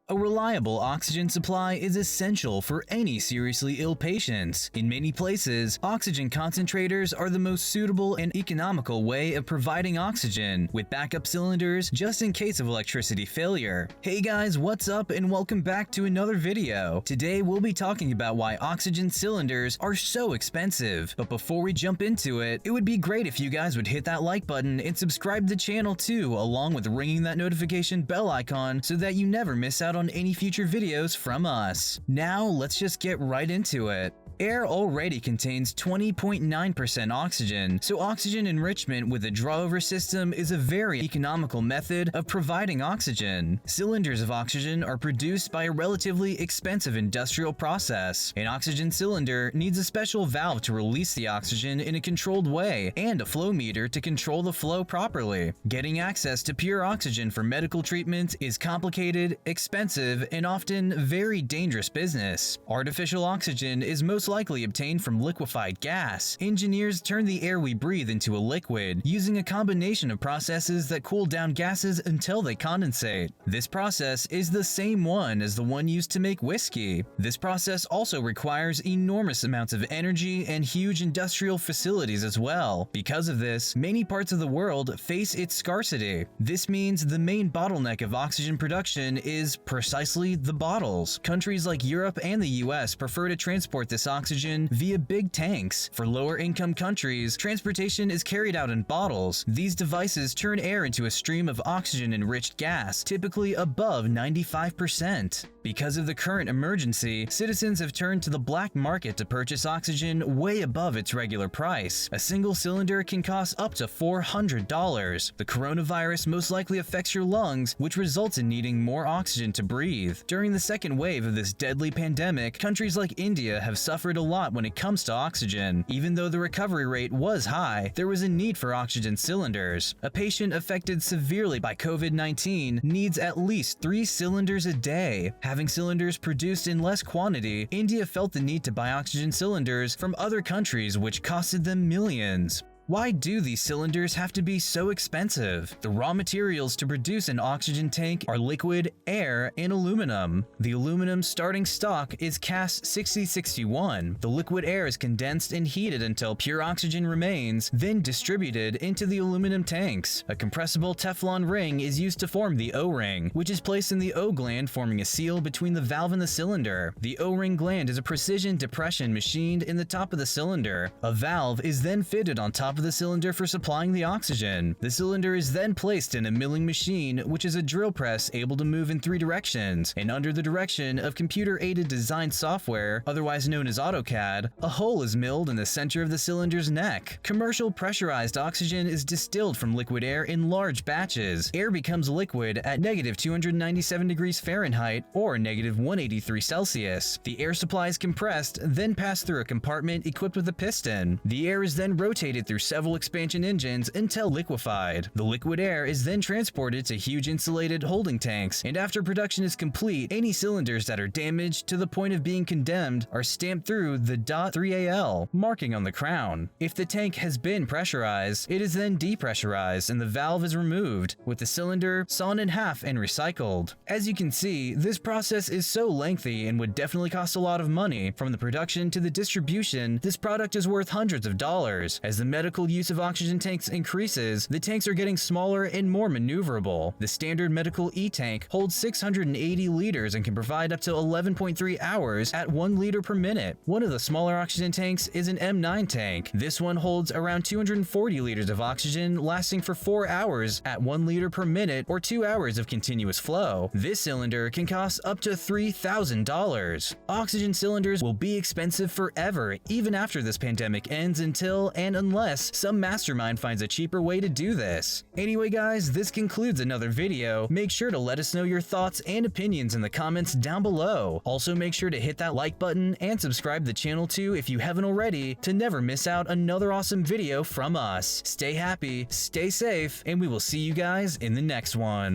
A reliable oxygen supply is essential for any seriously ill patients. In many places, oxygen concentrators are the most suitable and economical way of providing oxygen, with backup cylinders just in case of electricity failure. Hey guys, what's up and welcome back to another video. Today we'll be talking about why oxygen cylinders are so expensive. But before we jump into it, it would be great if you guys would hit that like button and subscribe to the channel too, along with ringing that notification bell icon so that you never miss out on any future videos from us. Now let's just get right into it. Air already contains 20.9% oxygen, so oxygen enrichment with a drawover system is a very economical method of providing oxygen. Cylinders of oxygen are produced by a relatively expensive industrial process. An oxygen cylinder needs a special valve to release the oxygen in a controlled way and a flow meter to control the flow properly. Getting access to pure oxygen for medical treatment is complicated, expensive, and often very dangerous business. Artificial oxygen is most likely obtained from liquefied gas. Engineers turn the air we breathe into a liquid, using a combination of processes that cool down gases until they condensate. This process is the same one as the one used to make whiskey. This process also requires enormous amounts of energy and huge industrial facilities as well. Because of this, many parts of the world face its scarcity. This means the main bottleneck of oxygen production is precisely the bottles. Countries like Europe and the US prefer to transport this oxygen via big tanks. For lower-income countries, transportation is carried out in bottles. These devices turn air into a stream of oxygen-enriched gas, typically above 95%. Because of the current emergency, citizens have turned to the black market to purchase oxygen way above its regular price. A single cylinder can cost up to $400. The coronavirus most likely affects your lungs, which results in needing more oxygen to breathe. During the second wave of this deadly pandemic, countries like India have suffered a lot when it comes to oxygen. Even though the recovery rate was high, there was a need for oxygen cylinders. A patient affected severely by COVID-19 needs at least 3 cylinders a day. Having cylinders produced in less quantity, India felt the need to buy oxygen cylinders from other countries, which costed them millions. Why do these cylinders have to be so expensive? The raw materials to produce an oxygen tank are liquid, air, and aluminum. The aluminum starting stock is cast 6061. The liquid air is condensed and heated until pure oxygen remains, then distributed into the aluminum tanks. A compressible Teflon ring is used to form the O-ring, which is placed in the O gland, forming a seal between the valve and the cylinder. The O-ring gland is a precision depression machined in the top of the cylinder. A valve is then fitted on top of the cylinder for supplying the oxygen. The cylinder is then placed in a milling machine, which is a drill press able to move in 3 directions, and under the direction of computer-aided design software, otherwise known as AutoCAD, a hole is milled in the center of the cylinder's neck. Commercial pressurized oxygen is distilled from liquid air in large batches. Air becomes liquid at -297 degrees Fahrenheit or -183 Celsius. The air supply is compressed, then passed through a compartment equipped with a piston. The air is then rotated through several expansion engines until liquefied. The liquid air is then transported to huge insulated holding tanks, and after production is complete, any cylinders that are damaged to the point of being condemned are stamped through the .3AL marking on the crown. If the tank has been pressurized, it is then depressurized and the valve is removed, with the cylinder sawn in half and recycled. As you can see, this process is so lengthy and would definitely cost a lot of money. From the production to the distribution, this product is worth hundreds of dollars. As the medical use of oxygen tanks increases, the tanks are getting smaller and more maneuverable. The standard medical E-tank holds 680 liters and can provide up to 11.3 hours at 1 liter per minute. One of the smaller oxygen tanks is an M9 tank. This one holds around 240 liters of oxygen, lasting for 4 hours at 1 liter per minute or 2 hours of continuous flow. This cylinder can cost up to $3,000. Oxygen cylinders will be expensive forever, even after this pandemic ends, until and unless some mastermind finds a cheaper way to do this. Anyway guys, this concludes another video. Make sure to let us know your thoughts and opinions in the comments down below. Also make sure to hit that like button and subscribe to the channel too if you haven't already, to never miss out another awesome video from us. Stay happy, stay safe, and we will see you guys in the next one.